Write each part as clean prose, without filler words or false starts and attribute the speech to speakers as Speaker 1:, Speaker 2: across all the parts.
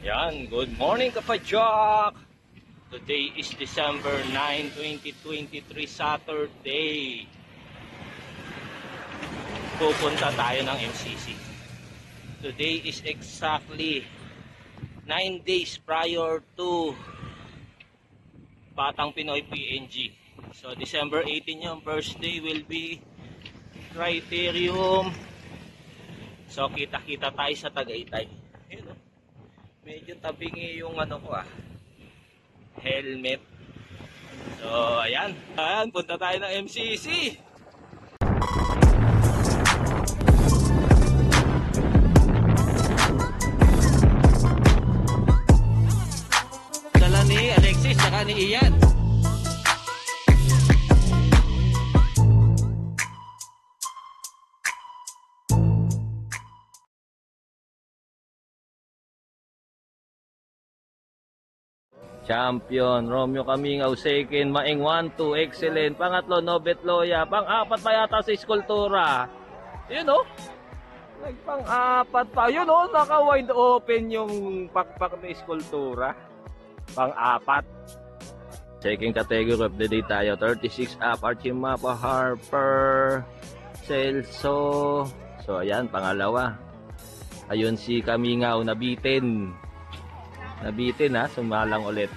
Speaker 1: Yan, good morning kapadyak! Today is December 9, 2023, Saturday. Pupunta tayo ng MCC. Today is exactly 9 days prior to Batang Pinoy PNG. So December 18 yung first day will be Criterium. So kita-kita tayo sa Tagaytay. Yun, oh. Medyo tabingi yung ano ko helmet. So ayan, punta tayo ng MCC. Dala ni Alexis saka ni Ian. Champion, Romeo Camingaw, second, Maeng 1-2, excellent. Pangatlo, Nobet Loya. Pang-apat pa yata sa Eskultura. Yun o. Pang-apat pa. Yun o, naka-wide open yung pakpak na Eskultura. Pang-apat. Second category of the day tayo. 36 up, Archimapa, Harper, Celso. So ayan, pangalawa. Ayun si Camingaw, nabitin. Nabitin sumalang ulit.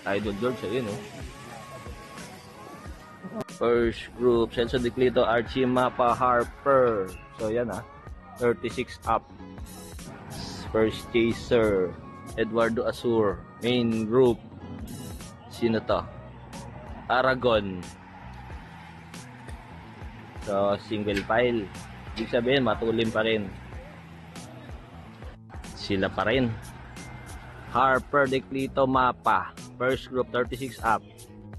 Speaker 1: Idol George, ayun First group, Celso Declito, Archimapa, Harper. So yan 36 up. First chaser, Eduardo Asur. Main group, sino to? Aragon. So single file. Ibig sabihin matulim pa rin. Sila pa rin. Harper, Declito, Mapa. First group, 36 up.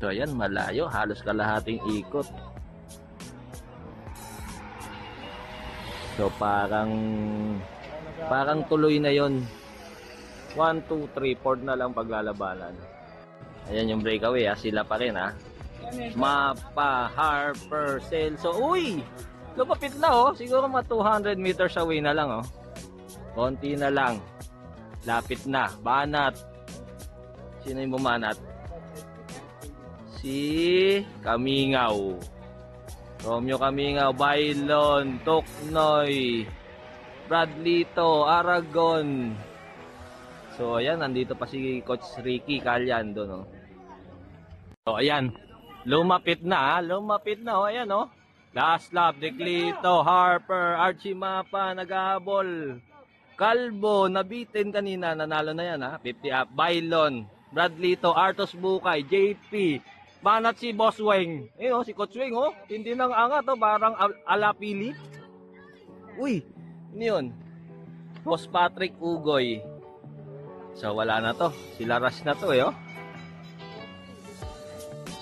Speaker 1: So ayan, malayo. Halos kalahating ikot. So parang tuloy na yon. 1, 2, 3, 4 na lang paglalabanan. Ayan yung breakaway sila pa rin Mapa, Harper, Celso. Uy! Lumapit na siguro mga 200 meters away na lang Konti na lang. Lapit na. Banat. Sino yung bumanat? Si Camingaw. Romeo Camingaw, Bailon, Toknoy, Bradlito, Aragon. So ayan, nandito pa si Coach Ricky Calyan doon So ayan, lumapit na ayan Last lap, Declito, Harper, Archimapa, naghahabol. Calvo, nabitin kanina, nanalo na yan 50 up. Bailon, Bradlito, Artos Bukay, JP, banat si Boss Weng. Si Coach Weng hindi nang angat parang alapili. Uy, ano yun? Boss Patrick Ugoy. So wala na to, sila rush na to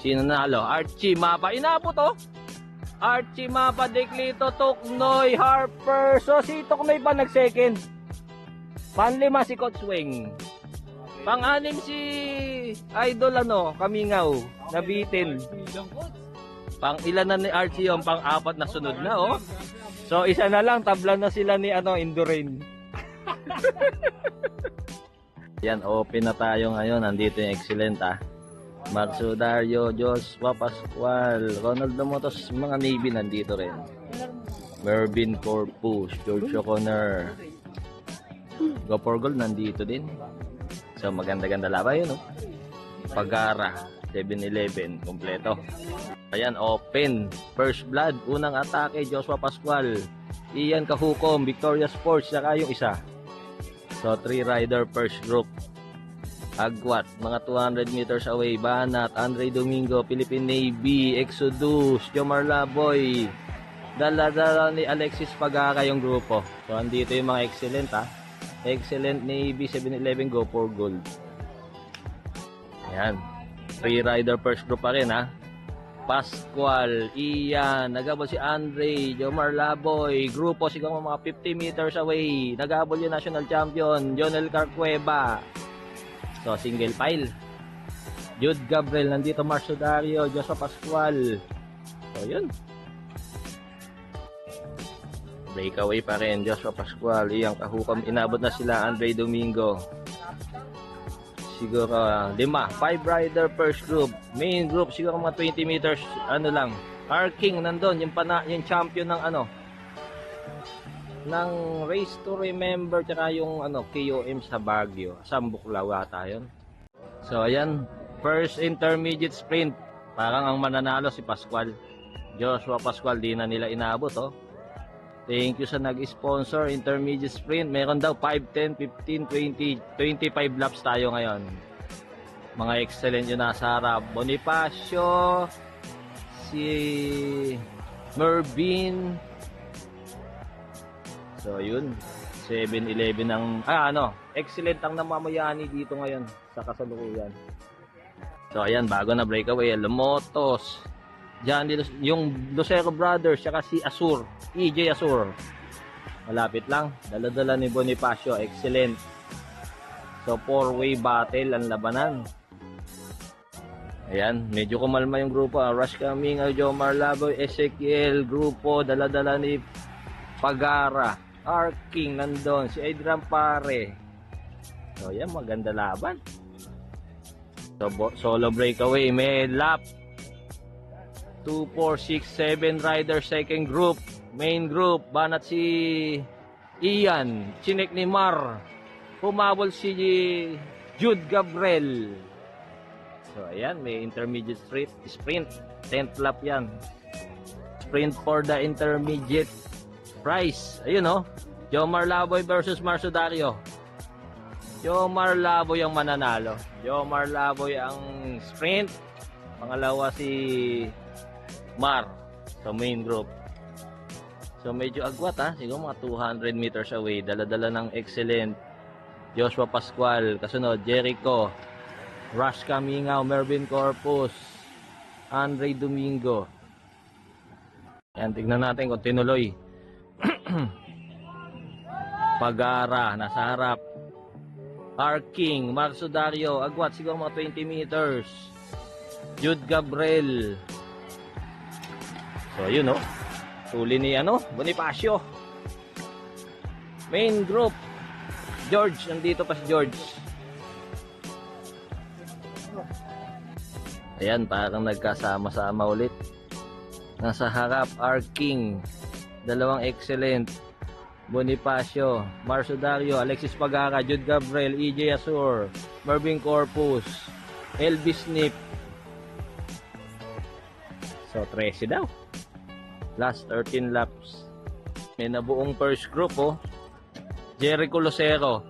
Speaker 1: Sino nalo? Archimapa, inapo to. Archimapa, Declito, Toknoy, Harper. So si Toknoy pa nag-second. Panlima si Coach Weng. Pang-anim si Idol Camingaw, nabitin. Pang-ilan na ni Archie yung pang-apat na sunod na So isa na lang, tabla na sila ni Indurain. Yan, open na tayo ngayon. Nandito yung excellent Marcio Dario, Joshua Pascual, Ronald Motos, mga Navy nandito rin. Mervin Corpus, George O'Connor, Go for Gold nandito din. So maganda-ganda laban yun Pagara, 7-11 kompleto. Ayan, open. First blood, unang atake, Joshua Pascual, Ian Kahukom, Victoria Sports, saka yung isa. So 3 rider first group. Agwat, mga 200 meters away, Banat, Andre Domingo, Philippine Navy, Exodus, Jomar Laboy. Dala-dala ni Alexis Pagara yung grupo. So andito yung mga excellent Excellent Navy, 7-11, Go for Gold. Ayan. 3 rider first group pa rin Pascual, Ian, nagabol si Andre, Jomar Laboy. Grupo siguro mga 50 meters away. Nagabol yung national champion, Jonel Carcueva. So single file. Jude Gabriel, nandito Marcio Dario, Joshua Pascual. So yun. Breakaway pa rin, Joshua Pascual, Ian Kahukam, inabot na sila, Andre Domingo. Siguro 5 rider first group. Main group siguro mga 20 meters, ano lang. Arking nandun, yung champion ng ng Race to Remember, tsaka yung KOM sa Baguio, sa Buklaw ata yun. So ayan, first intermediate sprint, parang ang mananalo si Pascual, Joshua Pascual. Di na nila inabot Thank you sa nag-sponsor. Intermediate sprint, meron daw 5, 10, 15, 20, 25 laps tayo ngayon. Mga excellent yung nasa harap, Bonifacio, si Mervin. So yun, 7-11 ang excellent ang namamayani dito ngayon sa kasalukuyan. So ayan, bago na breakaway, Lomotos, yung Lucero Brothers, saka si Asur, EJ Asur. Malapit lang, dala-dala ni Bonifacio, excellent. So 4-way battle ang labanan. Ayan, medyo kumalma yung grupo. Rush Caming, Jomar Laboy, Ezekiel, grupo, dala-dala ni Pagara. Arking nandun, si Adrian Pare. So yan, maganda laban. So solo breakaway, may lap 2, 4, 6, 7 rider second group. Main group, banat si Ian, chinek ni Mar, humabol si Jude Gabriel. So ayan, may intermediate sprint, 10th lap yan. Sprint for the intermediate prize. Ayun Jomar Laboy versus Marcio Dario. Jomar Laboy ang mananalo. Jomar Laboy ang sprint. Pangalawa si Mar sa main group. So medyo agwat siguro mga 200 meters away. Dala-dala ng excellent Joshua Pascual. Kasunod Jericho, Rush Camingao, Mervin Corpus, Andre Domingo. Yan, tignan natin kung tinuloy. Pagara nasa harap, Arking, Marcio Dario, agwat siguro mga 20 meters. Jude Gabriel. So yun tuli ni Bonifacio. Main group, George, nandito pa si George. Ayan, parang nagkasama-sama ulit. Nasa harap, Arking, dalawang excellent, Bonifacio, Marcio Dario, Alexis Pagara, Jude Gabriel, EJ Asur, Mervin Corpus, Elvis Nip. So 13 daw. Last 13 laps. May nabuong first group Jericho Lucero,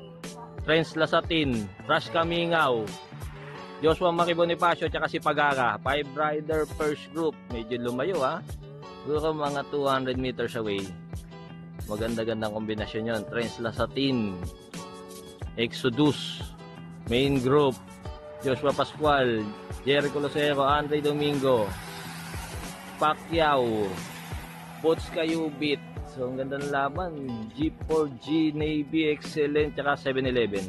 Speaker 1: Trens Lasatin, Rush Camingao, Joshua Maki Bonifacio, tsaka si Pagara. 5 rider first group. Medyo lumayo siguro mga 200 meters away. Maganda-gandang kombinasyon yun. Trens Lasatin, Exodus, main group, Joshua Pascual, Jericho Lucero, Andre Domingo, Pacquiao, Bots Kayubit. So ang ganda ng laban. G4G, Navy, excellent, tsaka 7-Eleven.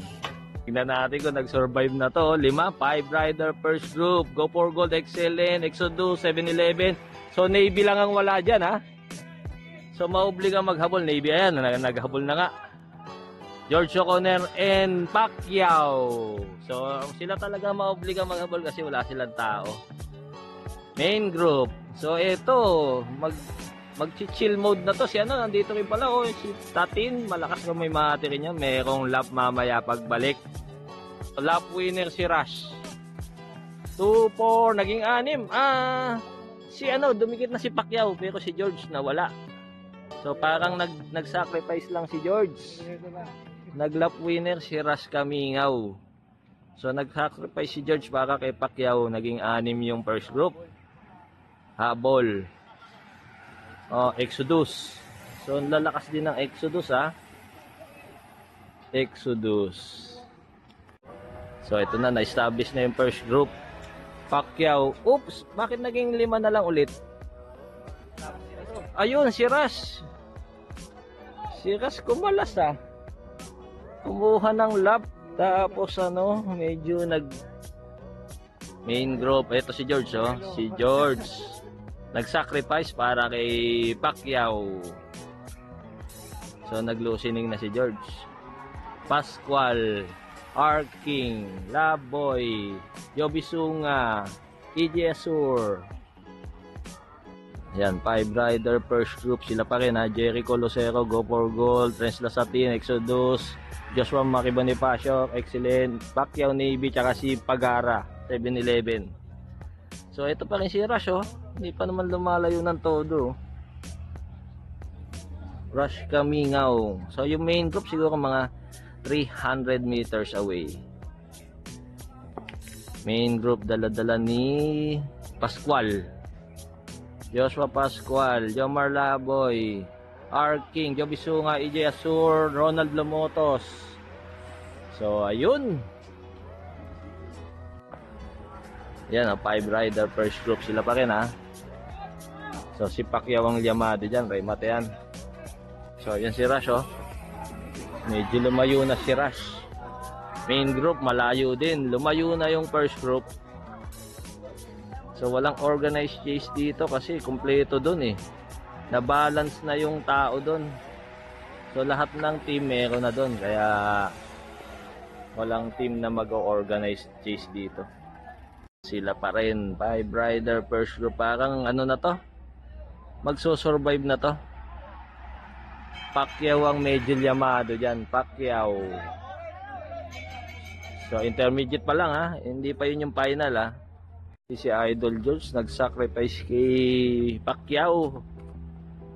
Speaker 1: Tingnan natin kung nag-survive na to. 5 rider first group. Go for Gold, excellent, Exodus, 7-Eleven. So Navy lang ang wala dyan So maubligang maghabol. Navy, ayan, naghabol na nga. George O'Connor and Pacquiao. So sila talaga maubligang maghabol kasi wala silang tao. Main group. So ito, mag-chill mode na to. Si nandito rin pala si Tatin. Malakas na may matiri niya. Merong lap mamaya pagbalik. Lap winner si Rush. 2-4, naging 6. Si dumikit na si Pacquiao, pero si George nawala. So parang nag-sacrifice lang si George. Nag-lap winner si Rush Camingao. So nag-sacrifice si George para kay Pacquiao. Naging 6 yung first group. Habol. Exodus. So lalakas din ng Exodus Exodus. So ito na-establish na yung first group. Pacquiao. Oops, bakit naging 5 na lang ulit? Ayun, si Rush. Si Rush kumalas kumuha ng lap. Tapos medyo main group. Ito si George Si George nag-sacrifice para kay Pacquiao. So nag-loosening na si George. Pascual, Ark King, Laboy, Jobisunga, EJ Azur. Yan, 5 rider first group, sila pa rin ha. Jericho Lucero, Go for Gold, Trens Lasatin, Exodus, Joshua Maki Bonifacio, Excellent, Pacquiao Navy, tsaka si Pagara, 7-Eleven. So ito pa rin si Rush oh. Hindi pa naman lumalayo ng todo. Rush Kamingaw. So yung main group siguro mga 300 meters away. Main group dala-dala ni Pascual, Joshua Pascual, Jomar Laboy, Ark King, Jobisunga, EJ Azur, Ronald Lamotos. So ayun. Yan, 5 rider first group, sila pa rin ha. So si Pacquiao ang llamado dyan, remate yan. So yan si Rush oh. Medyo lumayo na si Rush. Main group malayo din, lumayo na yung first group. So walang organized chase dito kasi kumpleto dun eh. Na-balance na yung tao dun. So lahat ng team meron na dun, kaya walang team na mag-organized chase dito. Sila pa rin, 5 rider first group, parang ano na to, magso-survive na to. Pacquiao ang medyo llamado dyan, Pacquiao. So intermediate pa lang ha, hindi pa yun yung final ha. Si Idol George nag-sacrifice kay Pacquiao.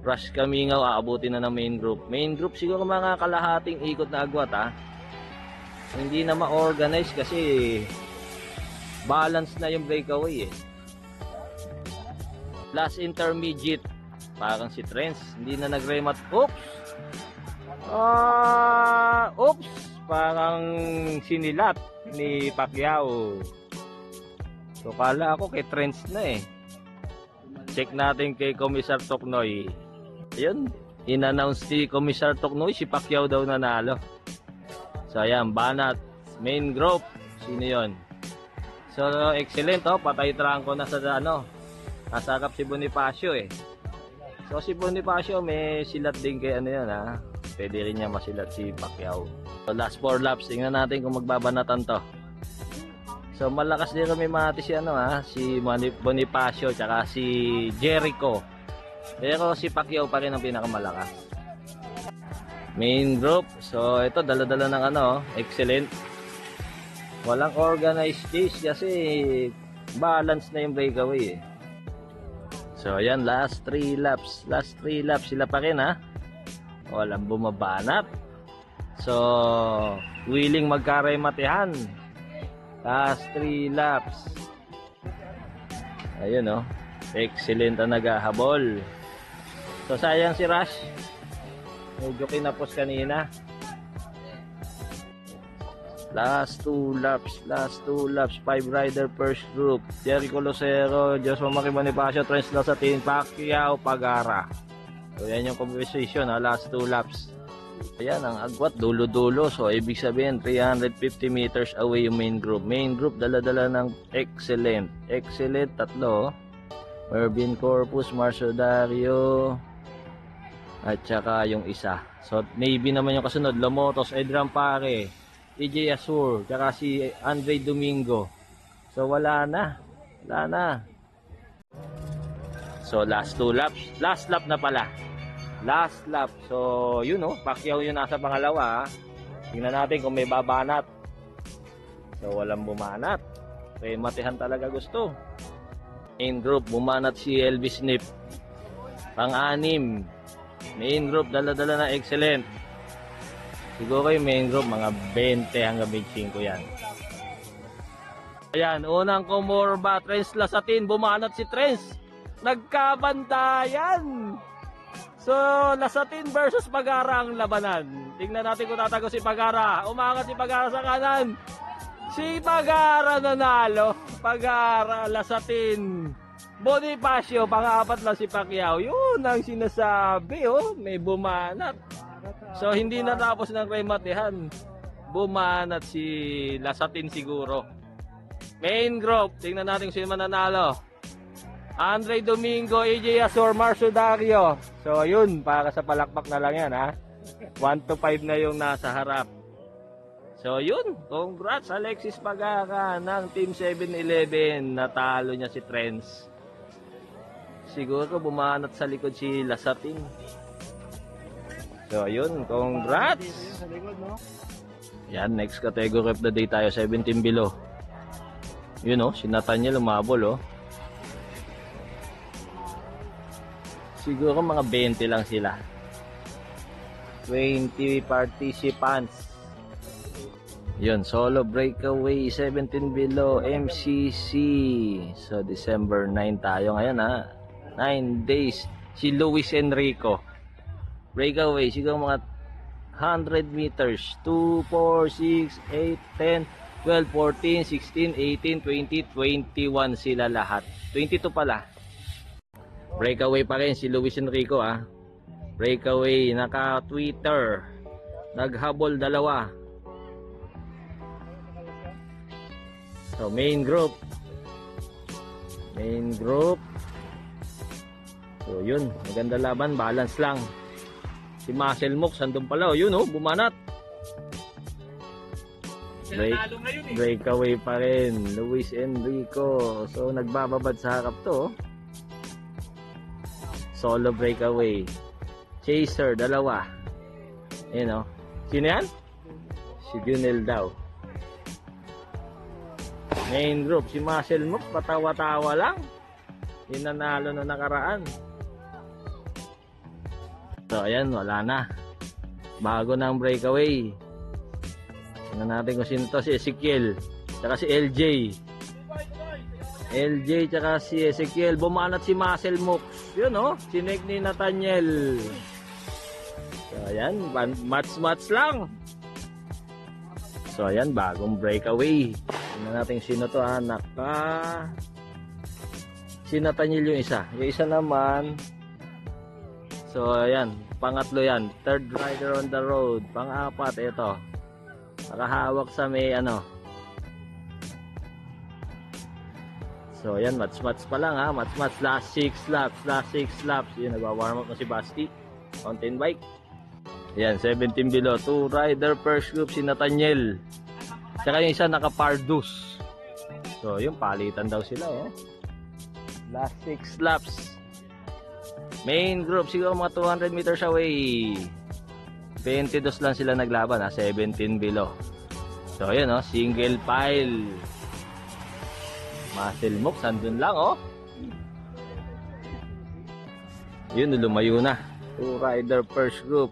Speaker 1: Rush Kamingaw aabutin na ng main group. Main group siguro mga kalahating ikot na agwat ha. Hindi na ma-organize kasi balance na yung breakaway eh. Last intermediate, parang si Trens, hindi na nag-remat. Oops, parang sinilat ni Pacquiao. So kala ako kay Trens na eh. Check natin kay Komisar Toknoy. Ayun, in-announce si Komisar Toknoy si Pacquiao daw nanalo. So ayan, Banat, main group, sino yon? So excellent oh, patay trangko na sa ano, nasakap si Bonifacio eh. So si Bonifacio may silat din kay ano yan ha, pwede rin niya masilat si Pacquiao. So last 4 laps, tingnan natin kung magbabanatan to. So malakas din kami mati si ano ha, si Bonifacio tsaka si Jericho. Pero si Pacquiao pa rin ang pinakamalakas. Main group, so ito dala-dala ng ano, excellent. Walang organized chase kasi balance na yung breakaway eh. So ayan, last 3 laps. Last 3 laps sila pa rin ha. Walang bumabanat. So willing magkarematehan. Last 3 laps. Ayun oh. Excellent ang naghahabol. So sayang si Rush. Medyo kinapos kanina. Last 2 laps, 5 rider first group. Jericho Lucero, Joshua Maki Bonifacio, Trens Lasatin, Pacquiao, Pagara. So yan yung composition ha, last 2 laps. Ayan ang agwat, dulo-dulo. So ibig sabihin 350 meters away yung main group. Main group dala-dala ng excellent. Excellent, tatlo. Mervin Corpus, Marcio Dario, at saka yung isa. So Navy naman yung kasunod, Lamotos, Edran Pare, EJ Azur, tsaka si Andre Domingo. So wala na. So last 2 laps. Last lap na pala. Last lap. So yun oh, Pacquiao yun nasa pangalawa. Tingnan natin kung may babanat. So walang bumanat. Rematehan talaga gusto. Main group, bumanat si Elvis Nip. Pang-anim. Main group, dala-dala na excellent. Siguro yung main group, mga 20 hanggang 25 yan. Ayan, unang kumorba, Trens Lasatin, bumanat si Trens. Nagkabantayan. So, Lasatin versus Pagara ang labanan. Tingnan natin kung tatago si Pagara. Umangat si Pagara sa kanan. Si Pagara nanalo. Pagara, Lasatin, Bonifacio, pang-apat lang si Pacquiao. Yun ang sinasabi oh, may bumanat. So hindi natapos ng rematehan. Bumanat si Lasatin siguro. Main group, tingnan natin kung sino mananalo. Andre Domingo, EJ Azur, Marcio Dario. So yun, para sa palakpak na lang yan ha. 1 to 5 na yung nasa harap. So yun, congrats Alexis Pagaka ng Team 7-Eleven. Natalo niya si Trends. Siguro bumanat sa likod si Lasatin. So yun, congrats. Yan, next category of the day tayo, 17 below. Yun oh, si Nathaniel lumabol oh. Siguro mga 20 lang sila. 20 participants. Yun, solo breakaway, 17 below, MCC. So, December 9 tayo ngayon ha. 9 days. Si Luis Enrico. Breakaway, siguro mga 100 meters. 2, 4, 6, 8, 10, 12, 14, 16, 18, 20, 21 sila lahat. 22 pala. Breakaway pa rin si Luis Enrico ha. Breakaway, naka-Twitter. Naghabol dalawa. So, main group. Main group. So, yun. Maganda laban. Balance lang. Si Muscle Mook, sandun pala. O, yun, oh. Bumanat. Breakaway pa rin. Luis Enrico. So, nagbababad sa harap to. Solo breakaway. Chaser, dalawa. Ayan, oh. Sino yan? Si Junel daw. Main group, si Muscle Mook, patawa-tawa lang. Hinanalo na nakaraan. So, ayan, wala na. Bago na ang breakaway. Tingnan natin kung sino to, si Ezekiel. Tsaka si LJ. LJ tsaka si Ezekiel. Bumanat si Muscle Mook. Yun, oh. Sinek ni Nathaniel. So, ayan, match-match lang. So, ayan, bagong breakaway. Tingnan natin sino to ha. Si Nathaniel yung isa. Yung isa naman. So ayan. Pangatlo yan. Third rider on the road. Pang-apat ito. Nakahawak sa may ano. So ayan. Match-match pa lang ha. Match-match. Last 6 laps. Last 6 laps. Yun. Nagwa-warm up na si Basti. Mountain bike. Ayan. 17 below. 2 rider first group. Si Nathaniel. Tsaka yung isa naka-Pardus. So, yung palitan daw sila, oh. Last 6 laps. Main group, siguro mga 200 meters away. 22 lang sila naglaban, ha. 17 below. So, yun, oh. Single file. Muscle Mook, sandun lang, oh. Yun, lumayo na. 2 rider first group.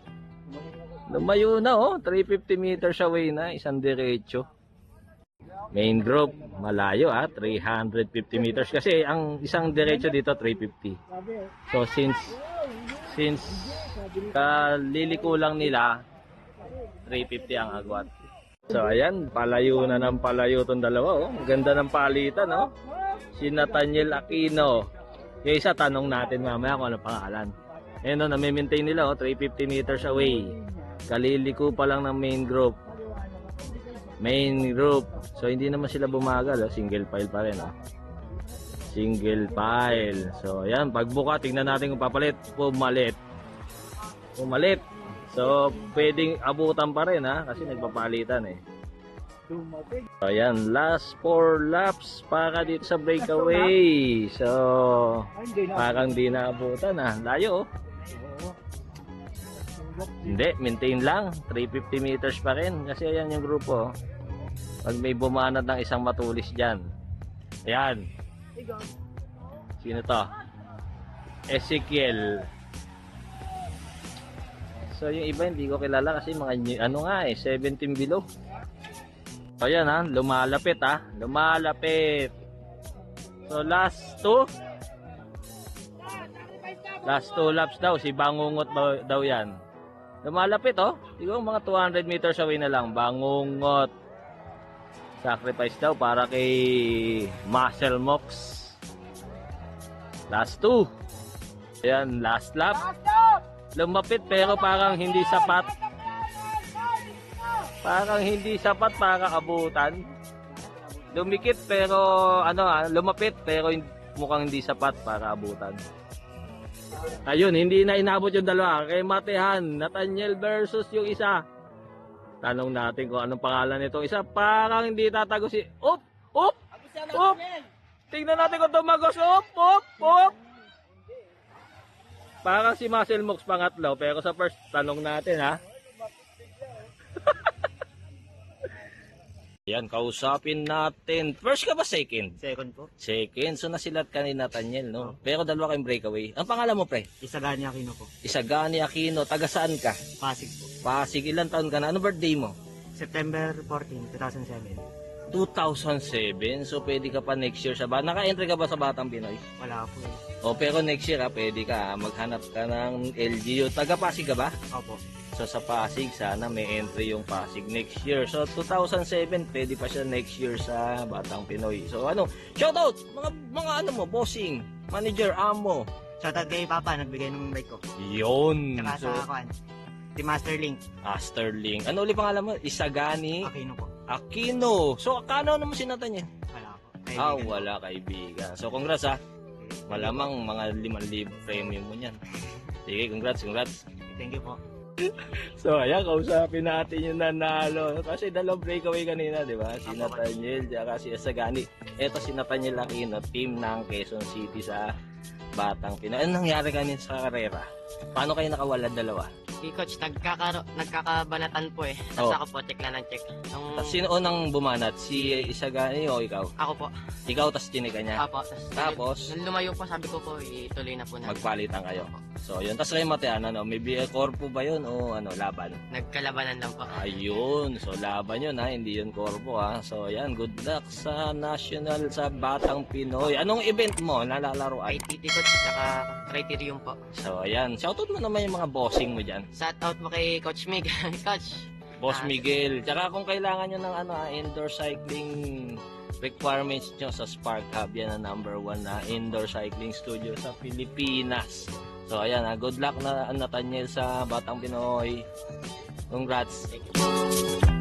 Speaker 1: Lumayo na, oh. 350 meters away na. Isang diretso. Main group, malayo 350 meters kasi ang isang diretso dito 350. So since liliko lang nila 350 ang agwat. So ayan, palayo na ng palayo tong dalawa oh. Ganda ng palitan oh. Si Nathaniel Aquino. Yung isa tanong natin mamaya kung ano pangalan. Ayun oh, na-maintain nila oh, 350 meters away. Kaliliko pa lang ng main group. Main group. So hindi naman sila bumagal, oh. Single file pa rin, oh. Single file. So ayan, pagbuka tingnan natin kung papalit. Pumalit. So pwedeng abutan pa rin kasi nagpapalitan eh. So ayan, last 4 laps para dito sa breakaway. So parang di naabutan layo oh. Hindi, maintain lang 350 meters pa rin kasi ayan yung grupo. Pag may bumanat ng isang matulis dyan. Ayan. Sino to? Ezekiel. So yung iba hindi ko kilala kasi mga ano nga 17 below. So ayan lumalapit lumalapit. So last 2 laps daw si Bangungot daw yan. Lumalapit oh. Siguro mga 200 meters away na lang. Bangungot. Sacrifice daw para kay Muscle Mooks. Last 2. Ayan, last lap. Lumapit pero parang hindi sapat. Para abutan. Lumikit pero lumapit pero mukhang hindi sapat para abutan. Ayun, hindi na inabot yung dalawa. Kay Matehan, Nathaniel versus yung isa. Tanong natin kung anong pangalan nitong isa. Parang hindi tatago si... Op! Op! Op! Tingnan natin kung tumagos. Op! Op! Op! Parang si Muscle Mox pangatlo. Pero sa first, tanong natin ha. Yan, kausapin natin. First ka ba second?
Speaker 2: Second po.
Speaker 1: Second. So nasilat ka ni Nathaniel, no? Pero dalawa kayong breakaway. Ang pangalan mo, pre?
Speaker 2: Isagani Aquino po.
Speaker 1: Isagani Aquino. Taga saan ka?
Speaker 2: Pasig po.
Speaker 1: Pasig. Ilan taon ka na? Ano birthday mo?
Speaker 2: September 14, 2007.
Speaker 1: 2007. So pwede ka pa next year sa bata. Naka-entry ka ba sa Batang Pinoy?
Speaker 2: Wala po eh.
Speaker 1: O pero next year pwede ka. Maghanap ka ng LGU. Taga Pasig ka ba?
Speaker 2: Opo.
Speaker 1: So sa Pasig, sana may entry yung Pasig next year. So 2007, pwede pa siya next year sa Batang Pinoy. So ano, shoutout! Mga ano mo, bossing, manager, amo.
Speaker 2: Shoutout kay Papa, nagbigay ng bike ko.
Speaker 1: Yun!
Speaker 2: Saka
Speaker 1: So,
Speaker 2: sa Kwan, si Master Link.
Speaker 1: Sterling. Ano ulit pangalan mo? Isagani
Speaker 2: Aquino po.
Speaker 1: Aquino. So kano naman sinatan niya?
Speaker 2: Wala po. Kaibigan.
Speaker 1: Wala kaibigan. So congrats ha. Malamang mga 5,000 premium mo niyan. Sige, congrats.
Speaker 2: Thank you po.
Speaker 1: So ayan, kausapin natin yung nanalo. Kasi dalawang breakaway kanina, di ba? Si
Speaker 2: Ako,
Speaker 1: Nathaniel, tsaka si Isagani. Eto si Nathaniel Aquino, team ng Quezon City sa Batang Pinoy. Ano nangyari kanina sa karera? Paano kayo nakawala dalawa?
Speaker 3: Si Coach, nagkakabanatan po eh.
Speaker 1: Oh.
Speaker 3: Tapos ako po, check lang ng check.
Speaker 1: Tapos sino unang bumanat? Si Isagani o ikaw?
Speaker 3: Ako po.
Speaker 1: Ikaw, tapos tinika niya.
Speaker 3: Apo.
Speaker 1: Tapos?
Speaker 3: Nung lumayo po, sabi ko po, ituloy na po na.
Speaker 1: Magpalitan kayo. So yun, tapos kayo Matean, ano, may korpo ba yun o ano, laban?
Speaker 3: Nagkalabanan lang po.
Speaker 1: Ayun, so laban yun ha, hindi yun korpo ha. So yan, good luck sa national sa Batang Pinoy. Anong event mo nalalaroan?
Speaker 3: ITT Coach, saka Criterium po.
Speaker 1: So ayan, shoutout mo naman yung mga bossing mo dyan.
Speaker 3: Shout out mo kay Coach Mig. Coach.
Speaker 1: Boss Miguel. Tsaka kung kailangan nyo ng ano, indoor cycling requirements nyo sa Spark Hub, yan ang #1 na indoor cycling studio sa Pilipinas. So ayan, good luck na Nathaniel sa Batang Pinoy. Congrats.
Speaker 3: Thank you.